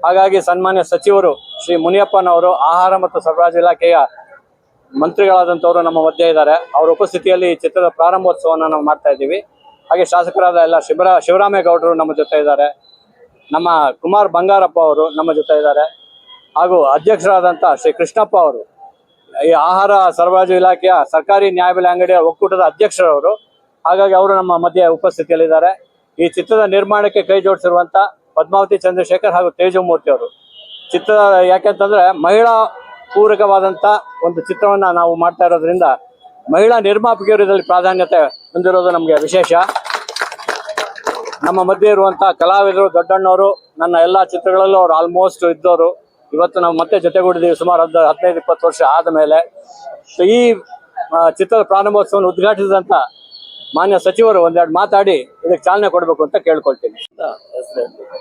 ಹಾಗಾಗಿ ಸನ್ಮಾನ್ಯ ಸಚಿವರು ಶ್ರೀ ಮುನಿಯಪ್ಪನವರು ಆಹಾರ ಮತ್ತು ಸರಬರಾಜು ಇಲಾಖೆಯ ಮಂತ್ರಿಗಳಾದಂಥವರು ನಮ್ಮ ಮಧ್ಯೆ ಇದ್ದಾರೆ. ಅವರ ಉಪಸ್ಥಿತಿಯಲ್ಲಿ ಈ ಚಿತ್ರದ ಪ್ರಾರಂಭೋತ್ಸವವನ್ನು ನಾವು ಮಾಡ್ತಾ ಇದ್ದೀವಿ. ಹಾಗೆ ಶಾಸಕರಾದ ಎಲ್ಲ ಶಿವರಾಮೇಗೌಡರು ನಮ್ಮ ಜೊತೆ ಇದ್ದಾರೆ. ನಮ್ಮ ಕುಮಾರ್ ಬಂಗಾರಪ್ಪ ಅವರು ನಮ್ಮ ಜೊತೆ ಇದ್ದಾರೆ. ಹಾಗೂ ಅಧ್ಯಕ್ಷರಾದಂಥ ಶ್ರೀ ಕೃಷ್ಣಪ್ಪ ಅವರು, ಈ ಆಹಾರ ಸರಬರಾಜು ಇಲಾಖೆಯ ಸರ್ಕಾರಿ ನ್ಯಾಯಬೆಲೆ ಅಂಗಡಿಯ ಒಕ್ಕೂಟದ ಅಧ್ಯಕ್ಷರವರು. ಹಾಗಾಗಿ ಅವರು ನಮ್ಮ ಮಧ್ಯೆ ಉಪಸ್ಥಿತಿಯಲ್ಲಿದ್ದಾರೆ. ಈ ಚಿತ್ರದ ನಿರ್ಮಾಣಕ್ಕೆ ಕೈ ಜೋಡಿಸಿರುವಂಥ ಪದ್ಮಾವತಿ ಚಂದ್ರಶೇಖರ್ ಹಾಗೂ ತೇಜಮೂರ್ತಿ ಅವರು. ಚಿತ್ರ ಯಾಕೆಂತಂದ್ರೆ ಮಹಿಳಾ ಪೂರಕವಾದಂಥ ಒಂದು ಚಿತ್ರವನ್ನ ನಾವು ಮಾಡ್ತಾ ಇರೋದ್ರಿಂದ ಮಹಿಳಾ ನಿರ್ಮಾಪಕಿಯರು ಇದರಲ್ಲಿ ಪ್ರಾಧಾನ್ಯತೆ ಹೊಂದಿರೋದು ನಮಗೆ ವಿಶೇಷ. ನಮ್ಮ ಮಧ್ಯೆ ಇರುವಂಥ ಕಲಾವಿದರು ದೊಡ್ಡಣ್ಣವರು ನನ್ನ ಎಲ್ಲ ಚಿತ್ರಗಳಲ್ಲೂ ಅವರು ಆಲ್ಮೋಸ್ಟ್ ಇದ್ದವರು. ಇವತ್ತು ನಾವು ಮತ್ತೆ ಜೊತೆಗೂಡಿದ್ದೀವಿ ಸುಮಾರು 15-20 ವರ್ಷ ಆದ ಮೇಲೆ. ಈ ಚಿತ್ರದ ಪ್ರಾರಂಭೋತ್ಸವವನ್ನು ಉದ್ಘಾಟಿಸಿದಂಥ ಮಾನ್ಯ ಸಚಿವರು ಒಂದೆರಡು ಮಾತಾಡಿ ಇದಕ್ಕೆ ಚಾಲನೆ ಕೊಡಬೇಕು ಅಂತ ಕೇಳ್ಕೊಳ್ತೀನಿ.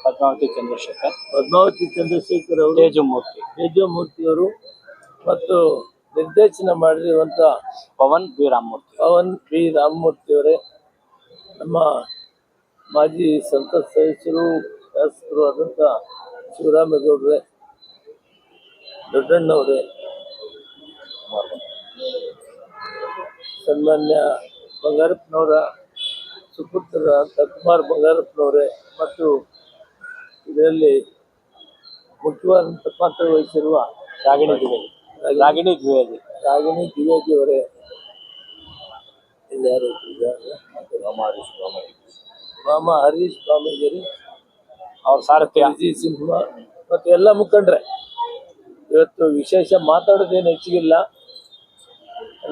ಪದ್ಮಾವತಿ ಚಂದ್ರಶೇಖರ್ ಅವರು, ತೇಜಮೂರ್ತಿ ಅವರು ಮತ್ತು ನಿರ್ದೇಶನ ಮಾಡಿರುವಂಥ ಪವನ್ ಬಿ ರಾಮಮೂರ್ತಿ ಅವರೇ, ನಮ್ಮ ಮಾಜಿ ಸಂಸತ್ ಸದಸ್ಯರು ಶಾಸಕರು ಆದಂಥ ಶಿವರಾಮೇಗೌಡರೇ, ದೊಡ್ಡಣ್ಣವರೇ, ಸನ್ಮಾನ್ಯ ಬಂಗಾರಪ್ಪನವರ ಸುಪುತ್ರ ಕುಮಾರ್ ಬಂಗಾರಪ್ಪನವರೇ ಮತ್ತು ಇದರಲ್ಲಿ ಮುಖ್ಯವಾದಂಥ ಪಾತ್ರ ವಹಿಸಿರುವ ರಾಗಿಣಿ ದ್ವಿವೇದಿ ಅವರೇ, ಇನ್ಯಾರು ಮಾಮ ಹರೀಶ್ ಸ್ವಾಮಿಗಿರಿ, ಅವ್ರ ಸಾರಥಿ ವಿಜಯ್ ಸಿಂಹ ಮತ್ತು ಎಲ್ಲ ಮುಖಂಡರೇ. ಇವತ್ತು ವಿಶೇಷ ಮಾತಾಡೋದೇನು ಹೆಚ್ಚಿಗಿಲ್ಲ.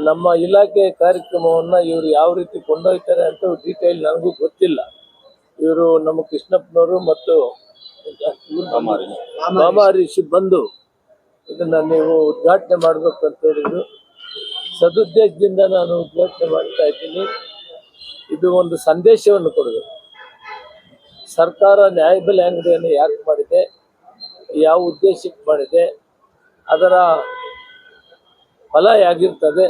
ನಮ್ಮ ಇಲಾಖೆ ಕಾರ್ಯಕ್ರಮವನ್ನು ಇವರು ಯಾವ ರೀತಿ ಕೊಂಡೊಯ್ತಾರೆ ಅಂತ ಡೀಟೇಲ್ ನನಗೂ ಗೊತ್ತಿಲ್ಲ. ಇವರು ನಮ್ಮ ಕೃಷ್ಣಪ್ಪನವರು ಮತ್ತು ಮಾಮ ಹರೀಶ್ ಬಂದು ಇದನ್ನು ನೀವು ಉದ್ಘಾಟನೆ ಮಾಡಬೇಕು ಅಂತ ಹೇಳಿದ್ರು. ಸದುದ್ದೇಶದಿಂದ ನಾನು ಉದ್ಘಾಟನೆ ಮಾಡ್ತಾ ಇದ್ದೀನಿ. ಇದು ಒಂದು ಸಂದೇಶವನ್ನು ಕೊಡಬೇಕು. ಸರ್ಕಾರ ನ್ಯಾಯಬೆಲೆ ಅಂಗಡಿಯನ್ನು ಯಾಕೆ ಮಾಡಿದೆ, ಯಾವ ಉದ್ದೇಶಕ್ಕೆ ಮಾಡಿದೆ, ಅದರ ಫಲ ಹೇಗಿರ್ತದೆ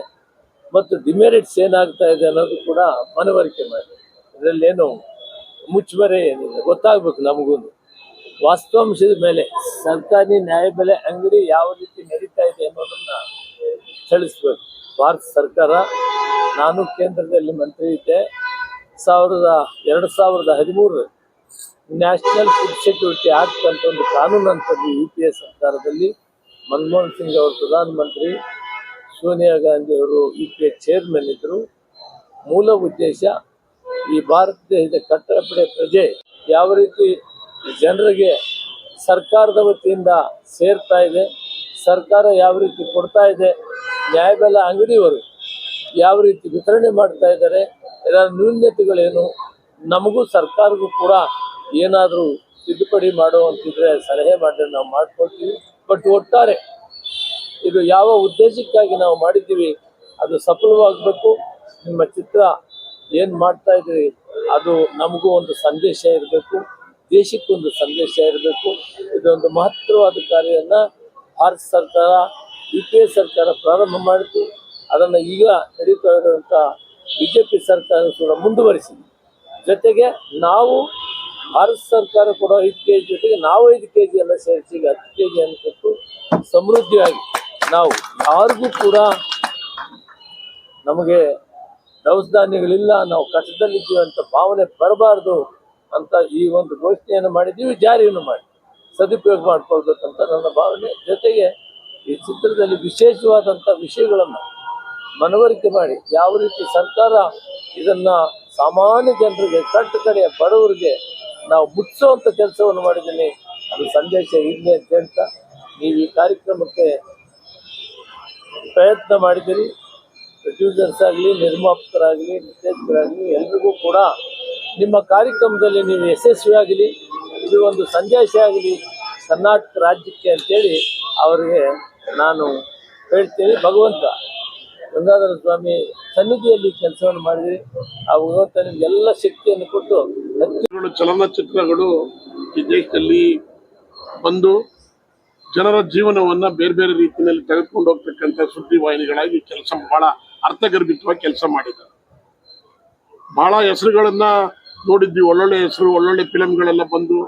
ಮತ್ತು ಡಿಮೆರಿಟ್ಸ್ ಏನಾಗ್ತಾ ಇದೆ ಅನ್ನೋದು ಕೂಡ ಮನವರಿಕೆ ಮಾಡಿ. ಇದರಲ್ಲೇನು ಮುಚ್ಚುಮರೆ ಏನಿದೆ ಗೊತ್ತಾಗಬೇಕು ನಮಗೂ. ವಾಸ್ತವಾಂಶದ ಮೇಲೆ ಸರ್ಕಾರಿ ನ್ಯಾಯಬೆಲೆ ಅಂಗಡಿ ಯಾವ ರೀತಿ ನಡೀತಾ ಇದೆ ಅನ್ನೋದನ್ನು ತಿಳಿಸ್ಬೇಕು. ಭಾರತ ಸರ್ಕಾರ, ನಾನು ಕೇಂದ್ರದಲ್ಲಿ ಮಂತ್ರಿ ಇದ್ದೆ. 2013 ನ್ಯಾಷನಲ್ ಫುಡ್ ಸೆಕ್ಯೂರಿಟಿ ಆಕ್ಟ್ ಅಂತ ಒಂದು ಕಾನೂನು ಅಂತದ್ದು UPA ಸರ್ಕಾರದಲ್ಲಿ ಮನಮೋಹನ್ ಸಿಂಗ್ ಅವರು ಪ್ರಧಾನಮಂತ್ರಿ, ಸೋನಿಯಾ ಗಾಂಧಿ ಅವರು UPA ಚೇರ್ಮನ್ ಇದ್ದರು. ಮೂಲ ಉದ್ದೇಶ ಈ ಭಾರತ ದೇಶದ ಕಟ್ಟಡಪಡೆ ಪ್ರಜೆ ಯಾವ ರೀತಿ ಜನರಿಗೆ ಸರ್ಕಾರದ ವತಿಯಿಂದ ಸೇರ್ತಾ ಇದೆ, ಸರ್ಕಾರ ಯಾವ ರೀತಿ ಕೊಡ್ತಾ ಇದೆ, ನ್ಯಾಯಬೆಲೆ ಅಂಗಡಿಯವರು ಯಾವ ರೀತಿ ವಿತರಣೆ ಮಾಡ್ತಾ ಇದ್ದಾರೆ, ಇದರ ನ್ಯೂನತೆಗಳೇನು, ನಮಗೂ ಸರ್ಕಾರಕ್ಕೂ ಕೂಡ ಏನಾದರೂ ತಿದ್ದುಪಡಿ ಮಾಡುವಂತಿದ್ರೆ ಸಲಹೆ ಮಾಡಿದ್ರೆ ನಾವು ಮಾಡ್ಕೊಳ್ತೀವಿ. ಬಟ್ ಒಟ್ಟಾರೆ ಇದು ಯಾವ ಉದ್ದೇಶಕ್ಕಾಗಿ ನಾವು ಮಾಡಿದ್ದೀವಿ ಅದು ಸಫಲವಾಗಬೇಕು. ನಿಮ್ಮ ಚಿತ್ರ ಏನು ಮಾಡ್ತಾ ಇದ್ದೀರಿ ಅದು ನಮಗೂ ಒಂದು ಸಂದೇಶ ಇರಬೇಕು, ದೇಶಕ್ಕೊಂದು ಸಂದೇಶ ಇರಬೇಕು. ಇದೊಂದು ಮಹತ್ತರವಾದ ಕಾರ್ಯವನ್ನು ಭಾರತ ಸರ್ಕಾರ, UPA ಸರ್ಕಾರ ಪ್ರಾರಂಭ ಮಾಡಿತು. ಅದನ್ನು ಈಗ ನಡೀತಾ ಇರುವಂಥ BJP ಸರ್ಕಾರ ಕೂಡ ಮುಂದುವರಿಸಿದೆ. ಜೊತೆಗೆ ನಾವು ಭಾರತ ಸರ್ಕಾರ ಕೂಡ 5 kg ಜೊತೆಗೆ ನಾವು 5 kg ಸೇರಿಸಿ ಈಗ 10 kg ಅನ್ನು ಕೊಟ್ಟು ಸಮೃದ್ಧಿಯಾಗಿ ನಾವು ಯಾರಿಗೂ ಕೂಡ ನಮಗೆ ದವಸ ಧಾನ್ಯಗಳಿಲ್ಲ, ನಾವು ಕಷ್ಟದಲ್ಲಿದ್ದೀವಿ ಅಂತ ಭಾವನೆ ಬರಬಾರ್ದು ಅಂತ ಈ ಒಂದು ಘೋಷಣೆಯನ್ನು ಮಾಡಿದ್ದೀವಿ, ಜಾರಿಯನ್ನು ಮಾಡಿ ಸದುಪಯೋಗ ಮಾಡ್ಕೊಳ್ಬೇಕಂತ ನನ್ನ ಭಾವನೆ. ಜೊತೆಗೆ ಈ ಚಿತ್ರದಲ್ಲಿ ವಿಶೇಷವಾದಂಥ ವಿಷಯಗಳನ್ನು ಮನವರಿಕೆ ಮಾಡಿ ಯಾವ ರೀತಿ ಸರ್ಕಾರ ಇದನ್ನು ಸಾಮಾನ್ಯ ಜನರಿಗೆ, ಕಡೆಯ ಬಡವರಿಗೆ ನಾವು ಮುಟ್ಟಿಸುವಂಥ ಕೆಲಸವನ್ನು ಮಾಡಿದ್ದೀನಿ, ಅದು ಸಂದೇಶ ಇರಲಿ ಅಂತ ಹೇಳ್ತಾ ನೀವು ಈ ಕಾರ್ಯಕ್ರಮಕ್ಕೆ ಪ್ರಯತ್ನ ಮಾಡಿದ್ದೀರಿ. ಪ್ರೊಡ್ಯೂಸರ್ಸ್ ಆಗಲಿ, ನಿರ್ಮಾಪಕರಾಗಲಿ, ನಿರ್ದೇಶಕರಾಗಲಿ ಎಲ್ರಿಗೂ ಕೂಡ ನಿಮ್ಮ ಕಾರ್ಯಕ್ರಮದಲ್ಲಿ ನೀವು ಯಶಸ್ವಿಯಾಗಲಿ, ಇದು ಒಂದು ಸಂದೇಶ ಆಗಲಿ ಕರ್ನಾಟಕ ರಾಜ್ಯಕ್ಕೆ ಅಂತೇಳಿ ಅವರಿಗೆ ನಾನು ಹೇಳ್ತೀನಿ. ಭಗವಂತ ಗಂಗಾಧರ ಸ್ವಾಮಿ ಸನ್ನಿಧಿಯಲ್ಲಿ ಕೆಲಸವನ್ನು ಮಾಡಿದ್ರಿ, ಆ ಭಗವಂತ ನಿಮಗೆಲ್ಲ ಶಕ್ತಿಯನ್ನು ಕೊಟ್ಟು. ಚಲನಚಿತ್ರಗಳು ಈ ದೇಶದಲ್ಲಿ ಬಂದು ಜನರ ಜೀವನವನ್ನು ಬೇರೆ ಬೇರೆ ರೀತಿಯಲ್ಲಿ ತೆಗೆದುಕೊಂಡು ಹೋಗ್ತಕ್ಕಂಥ ಸುದ್ದಿವಾಹಿನಿಗಳಾಗಿ ಕೆಲಸ ಬಹಳ ಅರ್ಥಗರ್ಭಿತವಾಗಿ ಕೆಲಸ ಮಾಡಿದ್ದಾರೆ. ಬಹಳ ಹೆಸರುಗಳನ್ನ ನೋಡಿದ್ವಿ, ಒಳ್ಳೊಳ್ಳೆ ಹೆಸರು, ಒಳ್ಳೊಳ್ಳೆ ಫಿಲಮ್ಗಳೆಲ್ಲ ಬಂದು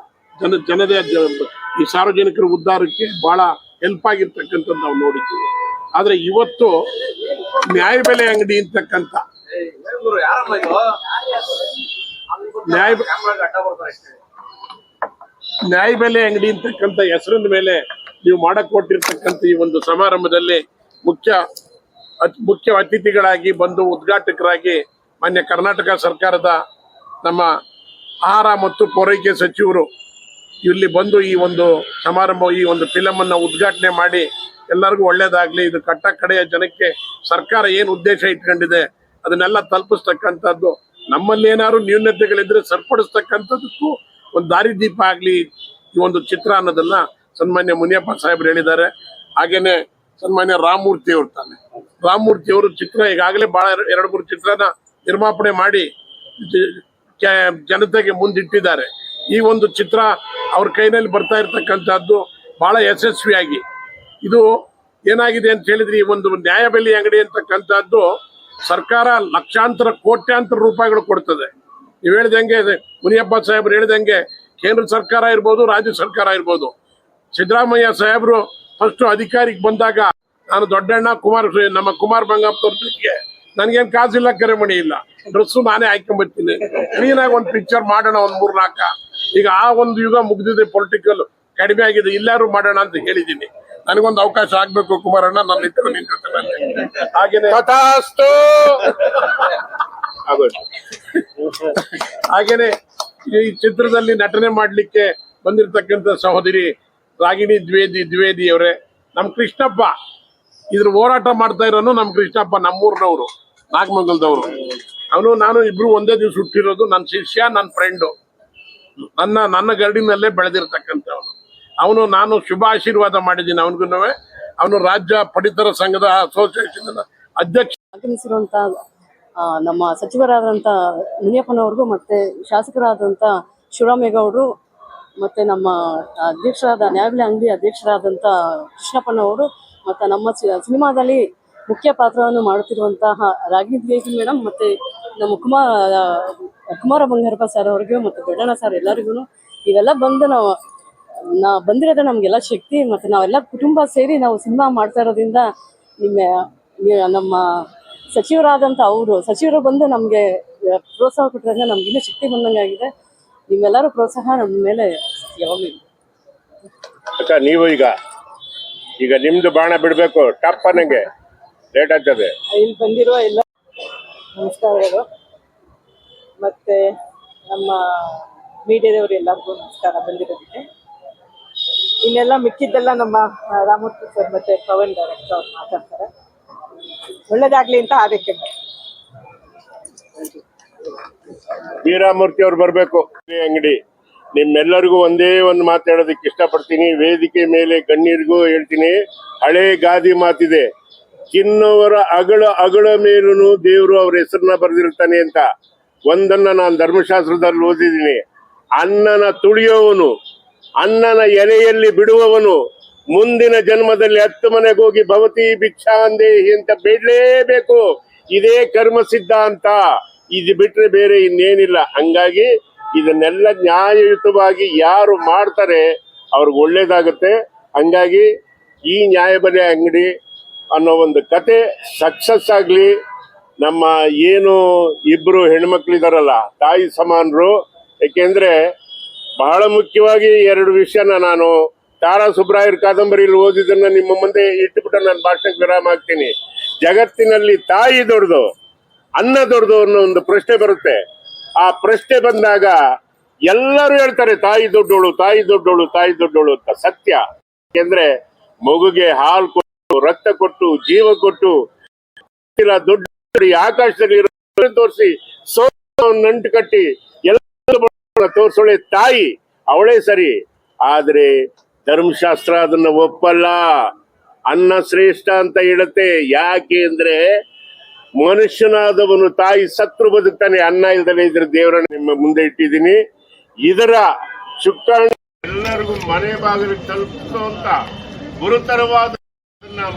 ಈ ಸಾರ್ವಜನಿಕರ ಉದ್ಧಾರಕ್ಕೆ ಬಹಳ ಹೆಲ್ಪ್ ಆಗಿರ್ತಕ್ಕಂಥದ್ದು ನಾವು ನೋಡಿದ್ದೀವಿ. ಆದ್ರೆ ಇವತ್ತು ನ್ಯಾಯಬೆಲೆ ಅಂಗಡಿ ಅಂತಕ್ಕಂಥ ನ್ಯಾಯಬೆಲೆ ಅಂಗಡಿ ಅಂತಕ್ಕಂಥ ಹೆಸರಿನ ಮೇಲೆ ನೀವು ಮಾಡಕ್ ಕೊಟ್ಟಿರ್ತಕ್ಕಂಥ ಈ ಒಂದು ಸಮಾರಂಭದಲ್ಲಿ ಮುಖ್ಯ ಅತಿಥಿಗಳಾಗಿ ಬಂದು ಉದ್ಘಾಟಕರಾಗಿ ಮಾನ್ಯ ಕರ್ನಾಟಕ ಸರ್ಕಾರದ ನಮ್ಮ ಆಹಾರ ಮತ್ತು ಪೂರೈಕೆ ಸಚಿವರು ಇಲ್ಲಿ ಬಂದು ಈ ಒಂದು ಸಮಾರಂಭ ಈ ಒಂದು ಫಿಲಮ್ ಅನ್ನ ಉದ್ಘಾಟನೆ ಮಾಡಿ ಎಲ್ಲರಿಗೂ ಒಳ್ಳೇದಾಗ್ಲಿ, ಇದು ಕಟ್ಟ ಕಡೆಯ ಜನಕ್ಕೆ ಸರ್ಕಾರ ಏನು ಉದ್ದೇಶ ಇಟ್ಕೊಂಡಿದೆ ಅದನ್ನೆಲ್ಲ ತಲುಪಿಸ್ತಕ್ಕಂಥದ್ದು, ನಮ್ಮಲ್ಲಿ ಏನಾದ್ರು ನ್ಯೂನತೆಗಳಿದ್ರೆ ಸರಿಪಡಿಸ್ತಕ್ಕಂಥದ್ದಕ್ಕೂ ಒಂದು ದಾರಿದೀಪ ಆಗ್ಲಿ ಈ ಒಂದು ಚಿತ್ರ ಅನ್ನೋದನ್ನ ಸನ್ಮಾನ್ಯ ಮುನಿಯಪ್ಪ ಸಾಹೇಬ್ರು ಹೇಳಿದ್ದಾರೆ. ಹಾಗೇನೆ ಸನ್ಮಾನ್ಯ ರಾಮಮೂರ್ತಿ ಅವರು ಚಿತ್ರ ಈಗಾಗಲೇ ಬಹಳ 2-3 ಚಿತ್ರನ ನಿರ್ಮಾಪನೆ ಮಾಡಿ ಜನತೆಗೆ ಮುಂದಿಟ್ಟಿದ್ದಾರೆ. ಈ ಒಂದು ಚಿತ್ರ ಅವ್ರ ಕೈನಲ್ಲಿ ಬರ್ತಾ ಇರ್ತಕ್ಕಂಥದ್ದು ಬಹಳ ಯಶಸ್ವಿಯಾಗಿ, ಇದು ಏನಾಗಿದೆ ಅಂತ ಹೇಳಿದ್ರೆ ಈ ಒಂದು ನ್ಯಾಯಬೆಲೆ ಅಂಗಡಿ ಅಂತಕ್ಕಂಥದ್ದು ಸರ್ಕಾರ ಲಕ್ಷಾಂತರ ಕೋಟ್ಯಾಂತರ ರೂಪಾಯಿಗಳು ಕೊಡ್ತದೆ. ನೀವು ಹೇಳ್ದಂಗೆ ಮುನಿಯಪ್ಪ ಸಾಹೇಬ್ರು ಹೇಳ್ದಂಗೆ ಕೇಂದ್ರ ಸರ್ಕಾರ ಇರ್ಬೋದು, ರಾಜ್ಯ ಸರ್ಕಾರ ಇರ್ಬೋದು. ಸಿದ್ದರಾಮಯ್ಯ ಸಾಹೇಬ್ರು ಫಸ್ಟ್ ಅಧಿಕಾರಿಗೆ ಬಂದಾಗ ನಾನು ದೊಡ್ಡಣ್ಣ ನಮ್ಮ ಕುಮಾರ್ ಬಂಗಾಪುರ ಜೊತೆಗೆ ನನ್ಗೇನ್ ಕಾಸಿಲ್ಲ, ಕರೆಮಣಿ ಇಲ್ಲ, ಡ್ರೆಸ್ಸು ನಾನೇ ಹಾಕೊಂಡ್ಬರ್ತೀನಿ, ಕ್ಲೀನಾಗಿ ಒಂದು ಪಿಕ್ಚರ್ ಮಾಡೋಣ 1-3-4. ಈಗ ಆ ಒಂದು ಯುಗ ಮುಗ್ದಿದೆ, ಪೊಲಿಟಿಕಲ್ ಕಡಿಮೆ ಆಗಿದೆ, ಇಲ್ಲಾರು ಮಾಡೋಣ ಅಂತ ಹೇಳಿದ್ದೀನಿ. ನನಗೊಂದು ಅವಕಾಶ ಆಗ್ಬೇಕು ಕುಮಾರಣ್ಣ, ನನ್ನ ಇತರ ನಿನ್ ಜೊತೆ ಹಾಗೇನೆ ಹಾಗೇನೆ ಈ ಚಿತ್ರದಲ್ಲಿ ನಟನೆ ಮಾಡ್ಲಿಕ್ಕೆ ಬಂದಿರತಕ್ಕಂಥ ಸಹೋದರಿ ರಾಗಿಣಿ ದ್ವಿವೇದಿ ಅವರೇ, ನಮ್ ಕೃಷ್ಣಪ್ಪ ಇದ್ರ ಹೋರಾಟ ಮಾಡ್ತಾ ಇರೋನು ನಮ್ ಕೃಷ್ಣಪ್ಪ, ನಮ್ಮೂರ್ನವ್ರು, ನಾಗಮಂಗಲದವ್ರು. ಅವನು ನಾನು ಇಬ್ರು ಒಂದೇ ದಿವ್ಸ ಹುಟ್ಟಿರೋದು, ನನ್ನ ಶಿಷ್ಯ, ನನ್ನ ಫ್ರೆಂಡು, ನನ್ನ ಗರಡಿನಲ್ಲೇ ಬೆಳೆದಿರ್ತಕ್ಕಂಥವನು ಅವನು. ನಾನು ಶುಭ ಆಶೀರ್ವಾದ ಮಾಡಿದ್ದೀನಿ ಅವನಿಗೂ. ಅವನು ರಾಜ್ಯ ಪಡಿತರ ಸಂಘದ ಅಸೋಸಿಯೇಷನ್ ಅಧ್ಯಕ್ಷ. ಆಗಮಿಸಿರುವಂತ ನಮ್ಮ ಸಚಿವರಾದಂಥ ಮುನಿಯಪ್ಪನವ್ರಿಗೂ ಮತ್ತೆ ಶಾಸಕರಾದಂಥ ಶಿವರಾಮೇಗೌಡರು ಮತ್ತೆ ನಮ್ಮ ಅಧ್ಯಕ್ಷರಾದ ನ್ಯಾಯಬೆಲೆ ಅಂಗಡಿ ಅಧ್ಯಕ್ಷರಾದಂಥ ಕೃಷ್ಣಪ್ಪನವರು ಮತ್ತು ನಮ್ಮ ಸಿನಿಮಾದಲ್ಲಿ ಮುಖ್ಯ ಪಾತ್ರವನ್ನು ಮಾಡುತ್ತಿರುವಂತಹ ರಾಗಿಣಿ ದ್ವಿವೇದಿ ಮೇಡಮ್ ಮತ್ತು ನಮ್ಮ ಕುಮಾರ ಬಂಗಾರಪ್ಪ ಸರ್ ಅವ್ರಿಗೂ ಮತ್ತು ದೊಡ್ಡಣ್ಣ ಸರ್ ಎಲ್ಲರಿಗೂ ಇವೆಲ್ಲ ಬಂದು ನಾವು ಬಂದಿರೋದೇ ನಮಗೆಲ್ಲ ಶಕ್ತಿ. ಮತ್ತು ನಾವೆಲ್ಲ ಕುಟುಂಬ ಸೇರಿ ನಾವು ಸಿನಿಮಾ ಮಾಡ್ತಾ ಇರೋದ್ರಿಂದ ನಮ್ಮ ಸಚಿವರು ಬಂದು ನಮಗೆ ಪ್ರೋತ್ಸಾಹ ಕೊಟ್ಟಿರೋದ್ರಿಂದ ನಮ್ಗೆ ಇನ್ನೂ ಶಕ್ತಿ ಬಂದಂಗೆ ಆಗಿದೆ. ನಿಮ್ಮೆಲ್ಲರೂ ಪ್ರೋತ್ಸಾಹ ನಮ್ಮ ಮೇಲೆ ಯಾವಾಗಲೂ. ಅಕ್ಕ, ನೀವು ಈಗ ನಿಮ್ದು ಬಾಣ ಬಿಡಬೇಕು, ಟಪ್ ಅನ್ನಂಗೆ ಲೇಟ್ ಆಗ್ತದೆ. ಇಲ್ಲಿ ಬಂದಿರುವ ಎಲ್ಲ ನಮಸ್ಕಾರಗಳು, ಮತ್ತೆ ನಮ್ಮ ಮೀಡಿಯಾದವರು ಎಲ್ಲರಿಗೂ ನಮಸ್ಕಾರ ಬಂದಿರೋದಕ್ಕೆ. ಇನ್ನೆಲ್ಲ ಮಿಕ್ಕಿದ್ದೆಲ್ಲ ನಮ್ಮ ರಾಮಮೂರ್ತಿ ಸರ್ ಮತ್ತೆ ಪವನ್ ಡೈರೆಕ್ಟರ್ ಅವ್ರು ಮಾತಾಡ್ತಾರೆ. ಒಳ್ಳೇದಾಗ್ಲಿ ಅಂತ ಆರೈಕೆ. ವೀರಮೂರ್ತಿ ಅವ್ರು ಬರ್ಬೇಕು ಅಂಗಡಿ. ನಿಮ್ಮೆಲ್ಲರಿಗೂ ಒಂದೇ ಒಂದು ಮಾತಾಡೋದಕ್ಕೆ ಇಷ್ಟಪಡ್ತೀನಿ. ವೇದಿಕೆ ಮೇಲೆ ಗಣ್ಯರಿಗೂ ಹೇಳ್ತೀನಿ, ಹಳೆ ಗಾದಿ ಮಾತಿದೆ, ತಿನ್ನುವರ ಅಗಳ ಮೇಲೂ ದೇವರು ಅವ್ರ ಹೆಸರನ್ನ ಬರೆದಿರ್ತಾನೆ ಅಂತ. ಒಂದನ್ನ ನಾನು ಧರ್ಮಶಾಸ್ತ್ರದಲ್ಲಿ ಓದಿದ್ದೀನಿ, ಅನ್ನನ ತುಳಿಯುವವನು, ಅನ್ನನ ಎಲೆಯಲ್ಲಿ ಬಿಡುವವನು ಮುಂದಿನ ಜನ್ಮದಲ್ಲಿ 10 ಮನೆಗೆ ಹೋಗಿ ಭವತಿ ಭಿಕ್ಷಾಂದೇಹಿ ಅಂತ ಬೇಡಲೇಬೇಕು. ಇದೇ ಕರ್ಮ ಸಿದ್ಧಾಂತ, ಇದು ಬಿಟ್ರೆ ಬೇರೆ ಇನ್ನೇನಿಲ್ಲ. ಹಂಗಾಗಿ ಇದನ್ನೆಲ್ಲ ನ್ಯಾಯಯುತವಾಗಿ ಯಾರು ಮಾಡ್ತಾರೆ ಅವ್ರಿಗೆ ಒಳ್ಳೇದಾಗುತ್ತೆ. ಹಂಗಾಗಿ ಈ ನ್ಯಾಯಬೆಲೆ ಅಂಗಡಿ ಅನ್ನೋ ಒಂದು ಕತೆ ಸಕ್ಸಸ್ ಆಗ್ಲಿ. ನಮ್ಮ ಏನು ಇಬ್ರು ಹೆಣ್ಮಕ್ಳಿದಾರಲ್ಲ, ತಾಯಿ ಸಮಾನರು. ಯಾಕೆಂದ್ರೆ ಬಹಳ ಮುಖ್ಯವಾಗಿ 2 ವಿಷಯನ ನಾನು ತಾರಾ ಸುಬ್ರಾಯರ್ ಕಾದಂಬರಿಯಲ್ಲಿ ಓದಿದ್ದನ್ನ ನಿಮ್ಮ ಮುಂದೆ ಇಟ್ಟುಬಿಟ್ಟು ನಾನು ಭಾಷಣಕ್ಕೆ ವಿರಾಮ ಆಗ್ತೀನಿ. ಜಗತ್ತಿನಲ್ಲಿ ತಾಯಿ ದೊಡ್ಡದು, ಅನ್ನ ದೊಡ್ಡದು ಅನ್ನೋ ಒಂದು ಪ್ರಶ್ನೆ ಬರುತ್ತೆ. ಆ ಪ್ರಶ್ನೆ ಬಂದಾಗ ಎಲ್ಲರೂ ಹೇಳ್ತಾರೆ ತಾಯಿ ದೊಡ್ಡೋಳು, ತಾಯಿ ದೊಡ್ಡೋಳು, ತಾಯಿ ದೊಡ್ಡೋಳು ಅಂತ. ಸತ್ಯ. ಯಾಕೆಂದ್ರೆ ಮಗುಗೆ ಹಾಲು ಕೊಟ್ಟು, ರಕ್ತ ಕೊಟ್ಟು, ಜೀವ ಕೊಟ್ಟು, ದೊಡ್ಡ ಆಕಾಶದಲ್ಲಿ ತೋರಿಸಿ ನಂಟು ಕಟ್ಟಿ ಎಲ್ಲ ತೋರ್ಸೋಳೆ ತಾಯಿ, ಅವಳೇ ಸರಿ. ಆದ್ರೆ ಧರ್ಮಶಾಸ್ತ್ರ ಅದನ್ನ ಒಪ್ಪಲ್ಲ. ಅನ್ನ ಶ್ರೇಷ್ಠ ಅಂತ ಹೇಳುತ್ತೆ. ಯಾಕೆ ಅಂದ್ರೆ ಮನುಷ್ಯನಾದವನು ತಾಯಿ ಸತ್ರು ಬದುಕ್ತಾನೆ, ಅನ್ನ ಇಲ್ದಲೇ ಇದ್ರೆ ದೇವರನ್ನ ನಿಮ್ಮ ಮುಂದೆ ಇಟ್ಟಿದ್ದೀನಿ. ಇದರ ಚುಕ್ಕಾಣಿ ಎಲ್ಲರಿಗೂ ಮನೆ ಬಾಗಿಲಿಗೆ ತಲುಪಿಸುವಂತ ಗುರುತರವಾದ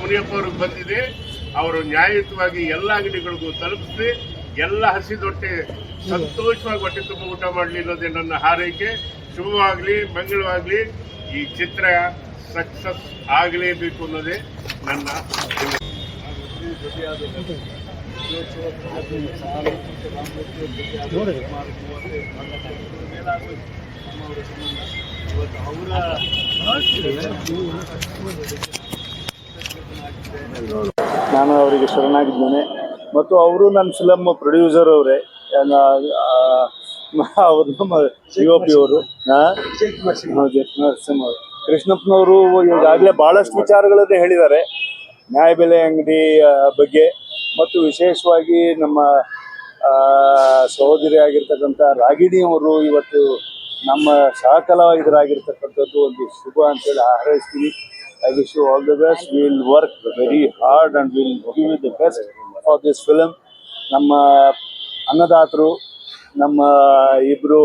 ಮುನಿಯಪ್ಪ ಅವ್ರಿಗೆ ಬಂದಿದೆ. ಅವರು ನ್ಯಾಯಯುತವಾಗಿ ಎಲ್ಲ ಅಂಗಡಿಗಳಿಗೂ ತಲುಪಿಸಿ ಎಲ್ಲ ಹಸಿದೊಟ್ಟೆ ಸಂತೋಷವಾಗಿ ಹೊಟ್ಟೆ ತುಂಬ ಊಟ ಮಾಡಲಿ ಅನ್ನೋದೇ ನನ್ನ ಹಾರೈಕೆ. ಶುಭವಾಗ್ಲಿ, ಮಂಗಳವಾಗ್ಲಿ. ಈ ಚಿತ್ರ ಸಕ್ಸಸ್ ಆಗಲೇಬೇಕು ಅನ್ನೋದೇ ನನ್ನ ನಾನು ಅವರಿಗೆ ಶರಣಾಗಿದ್ದೇನೆ ಮತ್ತು ಅವರು ನನ್ನ ಫಿಲಮ್ ಪ್ರೊಡ್ಯೂಸರ್ ಅವರೇ. ಅವರು ನಮ್ಮ COP ಅವರು ನರಸಿಂಹ ಕೃಷ್ಣಪ್ಪನವರು ಈಗಾಗಲೇ ಬಹಳಷ್ಟು ವಿಚಾರಗಳನ್ನು ಹೇಳಿದ್ದಾರೆ ನ್ಯಾಯಬೆಲೆ ಅಂಗಡಿ ಬಗ್ಗೆ, ಮತ್ತು ವಿಶೇಷವಾಗಿ ನಮ್ಮ ಸಹೋದರಿ ಆಗಿರ್ತಕ್ಕಂಥ ರಾಗಿಣಿ ಅವರು ಇವತ್ತು ನಮ್ಮ ಸಹಕಲಾವಿದರಾಗಿರ್ತಕ್ಕಂಥದ್ದು ಒಂದು ಶುಭ ಅಂತೇಳಿ ಹಾರೈಸ್ತೀವಿ. I wish you all the best. Will work very hard and will give the best for this film. ನಮ್ಮ ಅನ್ನದಾತರು, ನಮ್ಮ ಇಬ್ಬರು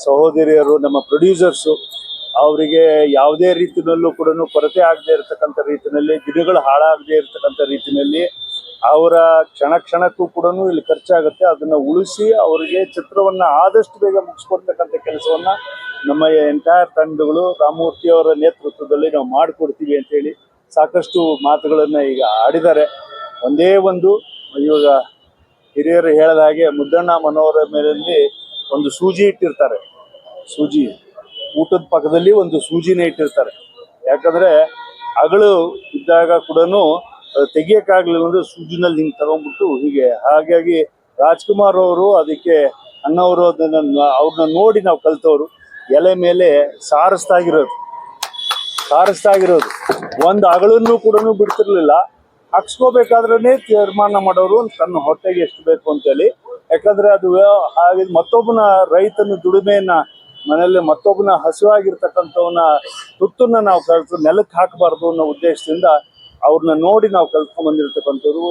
ಸಹೋದರಿಯರು, ನಮ್ಮ ಪ್ರೊಡ್ಯೂಸರ್ಸು, ಅವರಿಗೆ ಯಾವುದೇ ರೀತಿಯಲ್ಲೂ ಕೂಡ ಕೊರತೆ ಆಗದೆ ಇರತಕ್ಕಂಥ ರೀತಿಯಲ್ಲಿ, ಗಿಡಗಳು ಹಾಳಾಗದೇ ಇರತಕ್ಕಂಥ ರೀತಿಯಲ್ಲಿ ಅವರ ಕ್ಷಣ ಕ್ಷಣಕ್ಕೂ ಕೂಡ ಇಲ್ಲಿ ಖರ್ಚಾಗುತ್ತೆ. ಅದನ್ನು ಉಳಿಸಿ ಅವರಿಗೆ ಚಿತ್ರವನ್ನು ಆದಷ್ಟು ಬೇಗ ಮುಗಿಸ್ಕೊಡ್ತಕ್ಕಂಥ ಕೆಲಸವನ್ನು ನಮ್ಮ ಎಂಟೈರ್ ತಂಡಗಳು ರಾಮಮೂರ್ತಿ ಅವರ ನೇತೃತ್ವದಲ್ಲಿ ನಾವು ಮಾಡಿಕೊಡ್ತೀವಿ ಅಂತೇಳಿ ಸಾಕಷ್ಟು ಮಾತುಗಳನ್ನು ಈಗ ಆಡಿದ್ದಾರೆ. ಒಂದೇ ಒಂದು, ಇವಾಗ ಹಿರಿಯರು ಹೇಳಿದ ಹಾಗೆ ಮುದ್ದಣ್ಣ ಮನೋರಮೆಯಲ್ಲಿ ಒಂದು ಸೂಜಿ ಇಟ್ಟಿರ್ತಾರೆ, ಸೂಜಿ ಊಟದ ಪಕ್ಕದಲ್ಲಿ ಒಂದು ಸೂಜಿನ ಇಟ್ಟಿರ್ತಾರೆ. ಯಾಕಂದರೆ ಅಗಳು ಇದ್ದಾಗ ಕೂಡ ತೆಗಿಯೋಕ್ಕಾಗಲಿಲ್ಲ ಅಂದರೆ ಸೂಜಿನಲ್ಲಿ ಹಿಂಗೆ ತಗೊಂಡ್ಬಿಟ್ಟು ಹೀಗೆ. ಹಾಗಾಗಿ ರಾಜ್ಕುಮಾರ್ ಅವರು ಅದಕ್ಕೆ ಅಣ್ಣವರು ಅವ್ರನ್ನ ನೋಡಿ ನಾವು ಕಲ್ತವ್ರು. ಎಲೆ ಮೇಲೆ ಸಾರಿಸ್ತಾಗಿರೋದು ಒಂದು ಅಗಳನ್ನು ಕೂಡ ಬಿಡ್ತಿರ್ಲಿಲ್ಲ. ಹಾಕ್ಸ್ಕೋಬೇಕಾದ್ರೇ ತೀರ್ಮಾನ ಮಾಡೋರು ತನ್ನ ಹೊಟ್ಟೆಗೆ ಎಷ್ಟು ಬೇಕು ಅಂತೇಳಿ. ಯಾಕಂದರೆ ಅದು ಹಾಗೆ ಮತ್ತೊಬ್ಬನ ರೈತನ ದುಡಿಮೆಯನ್ನು ಮನೆಯಲ್ಲಿ ಮತ್ತೊಬ್ಬನ ಹಸಿವಾಗಿರ್ತಕ್ಕಂಥವನ್ನ ತುತ್ತನ್ನು ನಾವು ನೆಲಕ್ಕೆ ಹಾಕಬಾರ್ದು ಅನ್ನೋ ಉದ್ದೇಶದಿಂದ ಅವ್ರನ್ನ ನೋಡಿ ನಾವು ಕಲ್ತ್ಕೊಂಡ್ಬಂದಿರ್ತಕ್ಕಂಥವ್ರು.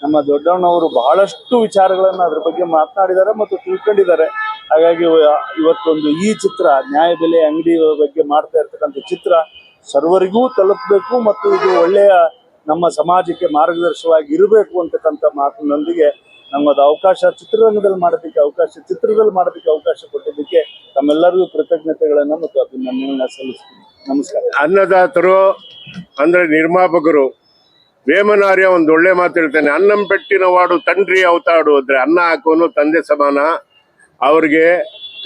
ನಮ್ಮ ದೊಡ್ಡಣ್ಣವರು ಬಹಳಷ್ಟು ವಿಚಾರಗಳನ್ನು ಅದ್ರ ಬಗ್ಗೆ ಮಾತನಾಡಿದ್ದಾರೆ ಮತ್ತು ತಿಳ್ಕೊಂಡಿದ್ದಾರೆ. ಹಾಗಾಗಿ ಇವತ್ತೊಂದು ಈ ಚಿತ್ರ ನ್ಯಾಯಬೆಲೆ ಅಂಗಡಿ ಬಗ್ಗೆ ಮಾಡ್ತಾ ಇರ್ತಕ್ಕಂಥ ಚಿತ್ರ ಸರ್ವರಿಗೂ ತಲುಪಬೇಕು ಮತ್ತು ಇದು ಒಳ್ಳೆಯ ನಮ್ಮ ಸಮಾಜಕ್ಕೆ ಮಾರ್ಗದರ್ಶಕವಾಗಿ ಇರಬೇಕು ಅಂತಕ್ಕಂಥ ಮಾತಿನೊಂದಿಗೆ ನಮ್ಮದು ಅವಕಾಶ ಚಿತ್ರರಂಗದಲ್ಲಿ ಮಾಡೋದಕ್ಕೆ ಅವಕಾಶ ಕೊಟ್ಟಿದ್ದಕ್ಕೆ ತಮ್ಮೆಲ್ಲರಿಗೂ ಕೃತಜ್ಞತೆಗಳನ್ನು ಮತ್ತು ಅಭಿನಂದನೆಗಳನ್ನ ಸಲ್ಲಿಸ್ತೀನಿ. ನಮಸ್ಕಾರ. ಅನ್ನದಾತರು ಅಂದ್ರೆ ನಿರ್ಮಾಪಕರು, ವೇಮನಾರ್ಯ ಒಂದು ಒಳ್ಳೆ ಮಾತು ಹೇಳ್ತಾನೆ, ಅನ್ನಂ ಪೆಟ್ಟಿನ ವಾಡು ತಂಡ್ರಿ ಅವತಾಡು ಅಂದ್ರೆ ಅನ್ನ ಹಾಕೋನು ತಂದೆ ಸಮಾನ. ಅವ್ರಿಗೆ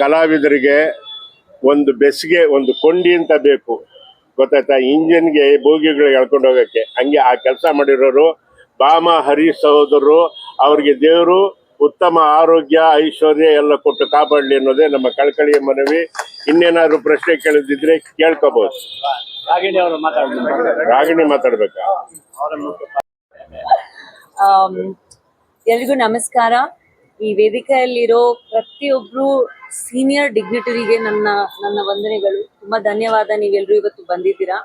ಕಲಾವಿದರಿಗೆ ಒಂದು ಬೆಸ್ಗೆ ಒಂದು ಕೊಂಡಿ ಅಂತ ಬೇಕು, ಗೊತ್ತಾಯ್ತಾ? ಇಂಜಿನ್ಗೆ ಬೋಗಿಗಳಿಗೆ ಎಳ್ಕೊಂಡು ಹೋಗಕ್ಕೆ. ಹಂಗೆ ಆ ಕೆಲಸ ಮಾಡಿರೋರು ಬಾಮ ಹರೀಶ್ ಸಹೋದರರು. ಅವ್ರಿಗೆ ದೇವರು ಉತ್ತಮ ಆರೋಗ್ಯ ಐಶ್ವರ್ಯ ಎಲ್ಲ ಕೊಟ್ಟು ಕಾಪಾಡಲಿ ಅನ್ನೋದೇ ನಮ್ಮ ಕಳಕಳಿಯ ಮನವಿ. ಇನ್ನೇನಾದ್ರು ಪ್ರಶ್ನೆ ಕೇಳಿದ್ರೆ ಕೇಳ್ಕೋಬಹುದು. ರಾಗಿಣಿ ಮಾತಾಡ್ಬೇಕಾ? ಎಲ್ರಿಗೂ ನಮಸ್ಕಾರ. ಈ ವೇದಿಕೆಯಲ್ಲಿರೋ ಪ್ರತಿಯೊಬ್ರು ಸೀನಿಯರ್ ಡಿಗ್ನಿಟರಿಗೆ ನನ್ನ ವಂದನೆಗಳು. ತುಂಬಾ ಧನ್ಯವಾದ, ನೀವೆಲ್ಲರೂ ಇವತ್ತು ಬಂದಿದ್ದೀರಾ.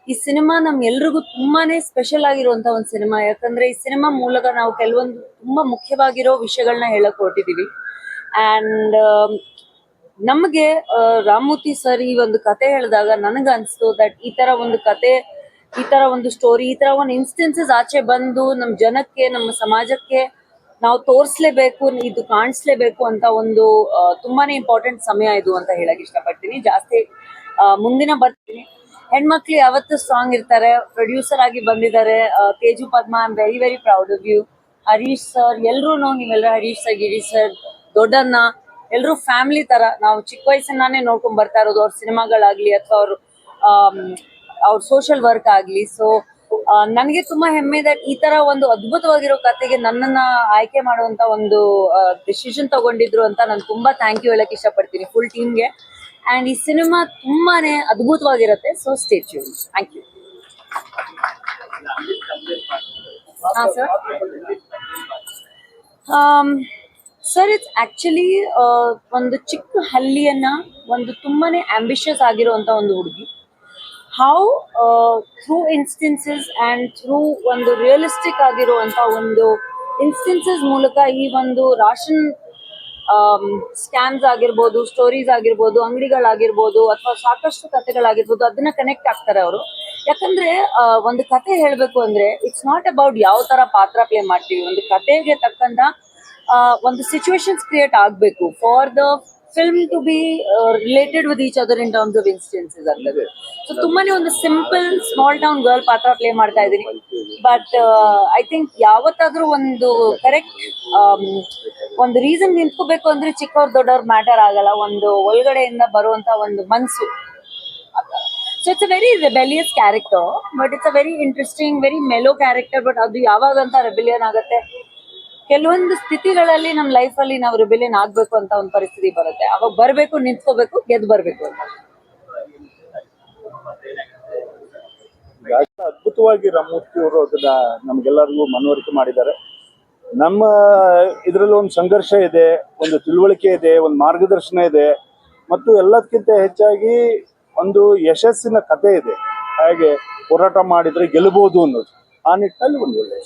ಈ ಸಿನಿಮಾ ನಮ್ಗೆಲ್ರಿಗೂ ತುಂಬಾನೇ ಸ್ಪೆಷಲ್ ಆಗಿರುವಂತ ಒಂದು ಸಿನಿಮಾ. ಯಾಕಂದ್ರೆ ಈ ಸಿನಿಮಾ ಮೂಲಕ ನಾವು ಕೆಲವೊಂದು ತುಂಬಾ ಮುಖ್ಯವಾಗಿರೋ ವಿಷಯಗಳನ್ನ ಹೇಳಕ್ ಹೊರಟಿದೀವಿ. ಅಂಡ್ ನಮಗೆ ರಾಮಮೂರ್ತಿ ಸರ್ ಈ ಒಂದು ಕತೆ ಹೇಳಿದಾಗ ನನಗೆ ಅನಿಸ್ತು ದಟ್ ಈ ತರ ಒಂದು ಕತೆ, ಈ ತರ ಒಂದು ಸ್ಟೋರಿ, ಈ ತರ ಒಂದು ಇನ್ಸ್ಟೆನ್ಸಸ್ ಆಚೆ ಬಂದು ನಮ್ಮ ಜನಕ್ಕೆ, ನಮ್ಮ ಸಮಾಜಕ್ಕೆ ನಾವು ತೋರಿಸ್ಲೇಬೇಕು, ಇದು ಕಾಣಿಸ್ಲೇಬೇಕು ಅಂತ ಒಂದು ತುಂಬಾನೇ ಇಂಪಾರ್ಟೆಂಟ್ ಸಮಯ ಇದು ಅಂತ ಹೇಳಕ್ ಇಷ್ಟಪಡ್ತೀನಿ. ಜಾಸ್ತಿ ಮುಂದಿನ ಬರ್ತೀನಿ. ಹೆಣ್ಮಕ್ಳು ಯಾವತ್ತೂ ಸ್ಟ್ರಾಂಗ್ ಇರ್ತಾರೆ. ಪ್ರೊಡ್ಯೂಸರ್ ಆಗಿ ಬಂದಿದ್ದಾರೆ Teju Padma. I am very very proud of you. Harish sir, ಎಲ್ರು ನೀವೆಲ್ಲರೂ ಹರೀಶ್ ಸರ್, ಗಿರೀಶ್ ಸರ್, ದೊಡ್ಡಣ್ಣ, ಎಲ್ರು ಫ್ಯಾಮಿಲಿ ತರ. ನಾವು ಚಿಕ್ಕ ವಯಸ್ಸನ್ನಾನೇ ನೋಡ್ಕೊಂಡ್ ಬರ್ತಾ ಇರೋದು, ಅವ್ರ ಸಿನಿಮಾಗಳಾಗ್ಲಿ ಅಥವಾ ಅವ್ರ ಸೋಷಿಯಲ್ ವರ್ಕ್ ಆಗ್ಲಿ. ಸೊ ನನಗೆ ತುಂಬಾ ಹೆಮ್ಮೆ ದಟ್ ಈ ತರ ಒಂದು ಅದ್ಭುತವಾಗಿರೋ ಕತೆಗೆ ನನ್ನನ್ನ ಆಯ್ಕೆ ಮಾಡುವಂತ ಒಂದು ಡಿಸಿಷನ್ ತಗೊಂಡಿದ್ರು ಅಂತ ನಾನು ತುಂಬಾ ಥ್ಯಾಂಕ್ ಯು ಹೇಳಕ್ ಇಷ್ಟಪಡ್ತೀನಿ ಫುಲ್ ಟೀಮ್ಗೆ. ಅಂಡ್ ಈ ಸಿನಿಮಾ ತುಂಬಾನೇ ಅದ್ಭುತವಾಗಿರುತ್ತೆ. So stay tune. Thank you. ಹಾ ಸರ್. ಸರ್, ಇಟ್ಸ್ ಆಕ್ಚುಲಿ ಒಂದು ಚಿಕ್ಕ ಹಳ್ಳಿಯನ್ನ ಒಂದು ತುಂಬಾನೇ ಆಂಬಿಷಿಯಸ್ ಆಗಿರುವಂತ ಒಂದು ಹುಡುಗಿ, how through instances and through ಒಂದು ರಿಯಲಿಸ್ಟಿಕ್ ಆಗಿರುವಂತ ಒಂದು ಇನ್ಸ್ಟೆನ್ಸಸ್ ಮೂಲಕ ಈ ಒಂದು ರಾಷನ್ ಸ್ಕ್ಯಾಮ್ಸ್ ಆಗಿರ್ಬೋದು, ಸ್ಟೋರೀಸ್ ಆಗಿರ್ಬೋದು, ಅಂಗಡಿಗಳಾಗಿರ್ಬೋದು ಅಥವಾ ಸಾಕಷ್ಟು ಕಥೆಗಳಾಗಿರ್ಬೋದು, ಅದನ್ನ ಕನೆಕ್ಟ್ ಆಗ್ತಾರೆ ಅವರು. ಯಾಕಂದ್ರೆ ಒಂದು ಕತೆ ಹೇಳ್ಬೇಕು ಅಂದ್ರೆ ಇಟ್ಸ್ ನಾಟ್ ಅಬೌಟ್ ಯಾವ ತರ ಪಾತ್ರ ಪ್ಲೇ ಮಾಡ್ತೀವಿ. ಒಂದು ಕತೆಗೆ ತಕ್ಕಂತ ಒಂದು ಸಿಚುವೇಶನ್ಸ್ ಕ್ರಿಯೇಟ್ ಆಗ್ಬೇಕು for the film to be related with each other in terms of instances ಅಂತದ್ದು. ಸೊ ತುಂಬಾನೇ ಒಂದು ಸಿಂಪಲ್ ಸ್ಮಾಲ್ ಟೌನ್ ಗರ್ಲ್ ಪಾತ್ರ ಪ್ಲೇ ಮಾಡ್ತಾ ಇದ್ದೀನಿ. ಬಟ್ ಐ ಥಿಂಕ್ ಯಾವತ್ತಾದ್ರೂ ಒಂದು ಕರೆಕ್ಟ್ ಒಂದು ರೀಸನ್ ನಿಂತ್ಕೋಬೇಕು ಅಂದ್ರೆ ಚಿಕ್ಕವ್ರ ದೊಡ್ಡವ್ರ ಮ್ಯಾಟರ್ ಆಗಲ್ಲ, ಒಂದು ಒಳಗಡೆಯಿಂದ ಬರುವಂತ ಒಂದು ಮನ್ಸು. So it's a very rebellious character, but it's a very interesting very mellow character. But ಅದು ಯಾವಾಗಂತ ರೆಬೆಲಿಯನ್ ಆಗುತ್ತೆ, ಕೆಲವೊಂದು ಸ್ಥಿತಿಗಳಲ್ಲಿ ನಮ್ಮ ಲೈಫಲ್ಲಿ ನಾವು ರೆಬೆಲಿಯನ್ ಆಗ್ಬೇಕು ಅಂತ ಒಂದು ಪರಿಸ್ಥಿತಿ ಬರುತ್ತೆ, ಅವಾಗ ಬರ್ಬೇಕು, ನಿಂತ್ಕೋಬೇಕು, ಗೆದ್ದು ಬರ್ಬೇಕು ಅಂತ. ಅದ್ಭುತವಾಗಿ ರಾಮಮೂರ್ತಿ ಅವರು ಅದನ್ನ ನಮ್ಗೆಲ್ಲರಿಗೂ ಮನವರಿಕೆ ಮಾಡಿದ್ದಾರೆ. ನಮ್ಮ ಇದರಲ್ಲಿ ಒಂದು ಸಂಘರ್ಷ ಇದೆ, ಒಂದು ತಿಳುವಳಿಕೆ ಇದೆ, ಒಂದು ಮಾರ್ಗದರ್ಶನ ಇದೆ, ಮತ್ತು ಎಲ್ಲದಕ್ಕಿಂತ ಹೆಚ್ಚಾಗಿ ಒಂದು ಯಶಸ್ಸಿನ ಕಥೆ ಇದೆ. ಹಾಗೆ ಹೋರಾಟ ಮಾಡಿದ್ರೆ ಗೆಲ್ಲಬಹುದು ಅನ್ನೋದು ಆ ನಿಟ್ಟಿನಲ್ಲಿ ಒಂದು ಒಳ್ಳೆಯ